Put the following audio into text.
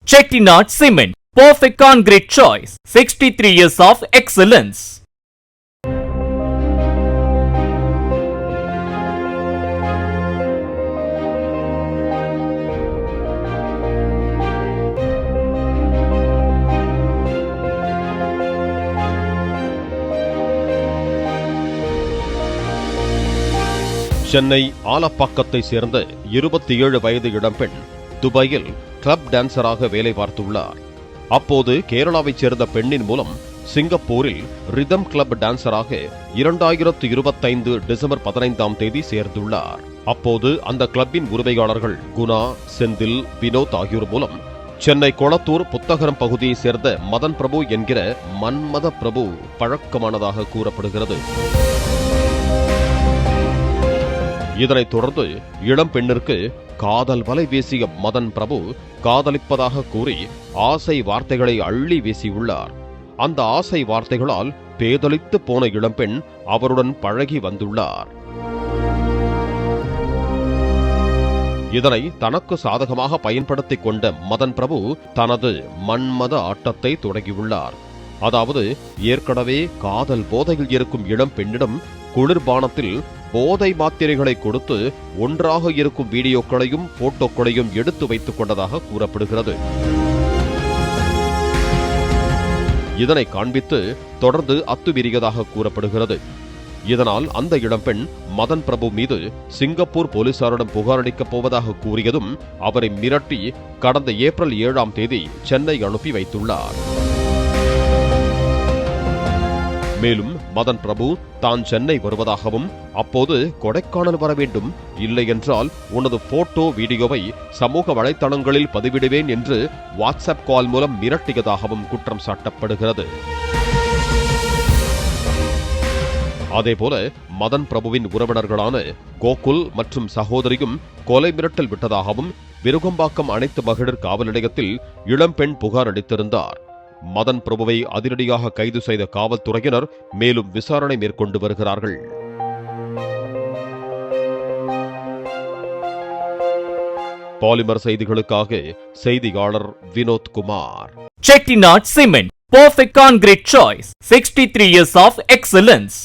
Chettinad Cement, perfect concrete choice. 63 years of excellence. Chennai ஆலப்பாக்கத்தை சேர்ந்த 27 வயது இளம்பெண் துபாயில் கிளப் டான்சராக வேலை பார்த்துள்ளார். அப்போது கேரளாவைச் சேர்ந்த பெண்ணின் மூலம் சிங்கப்பூரில் ரிதம் கிளப் டான்சராக 2025 டிசம்பர் 15ஆம் தேதி சேர்ந்துள்ளார். அப்போது அந்த கிளப்பின் உரிமையாளர்கள் குணா, செந்தில், வினோத் ஆகியோர் மூலம் சென்னை கொளத்தூர் புத்தகரம் பகுதியைச் சேர்ந்த மதன் பிரபு என்கிற மன்மத பிரபு பழக்கமானதாக கூறப்படுகிறது. இதனைத் தொடர்ந்து இளம் பெண்ணிற்கு காதல் வலை வீசிய மதன் பிரபு காதலிப்பதாக கூறி ஆசை வார்த்தைகளை அள்ளி வீசியுள்ளார். அந்த ஆசை வார்த்தைகளால் பேதலித்து போன இளம்பெண் அவருடன் பழகி வந்துள்ளார். இதனை தனக்கு சாதகமாக பயன்படுத்திக் கொண்ட மதன் பிரபு தனது மன்மத ஆட்டத்தை தொடங்கியுள்ளார். அதாவது ஏற்கனவே காதல் போதையில் இருக்கும் இளம் பெண்ணிடம் குளிர்பானத்தில் போதை மாத்திரைகளை கொடுத்து ஒன்றாக இருக்கும் வீடியோக்களையும் போட்டோக்களையும் எடுத்து வைத்துக் கொண்டதாக கூறப்படுகிறது. இதனை காண்பித்து தொடர்ந்து அத்துமீறியதாக கூறப்படுகிறது. இதனால் அந்த இளம்பெண் மதன் பிரபு மீது சிங்கப்பூர் போலீசாரிடம் புகார் அளிக்கப் போவதாக கூறியதும் அவரை மிரட்டி கடந்த ஏப்ரல் 7ஆம் தேதி சென்னை அனுப்பி வைத்துள்ளார். மேலும் மதன் பிரபு தான் சென்னை வருவதாகவும் அப்போது கொடைக்கானல் வர வேண்டும், இல்லை என்றால் உனது போட்டோ வீடியோவை சமூக வலைத்தளங்களில் பதிவிடுவேன் என்று வாட்ஸ்அப் கால் மூலம் மிரட்டியதாகவும் குற்றம் சாட்டப்படுகிறது. அதேபோல மதன் பிரபுவின் உறவினர்களான கோகுல் மற்றும் சகோதரியும் கொலை மிரட்டல் விட்டதாகவும் விருகம்பாக்கம் அனைத்து மகளிர் காவல் நிலையத்தில் இளம்பெண் புகார் அளித்திருந்தார். மதன் பிரபுவை அதிரடியாக கைது செய்த காவல்துறையினர் மேலும் விசாரணை மேற்கொண்டு வருகிறார்கள். பாலிமர் செய்திகளுக்காக செய்தியாளர் Vinod Kumar. Chettinad Cement, perfect concrete choice. 63 years of excellence.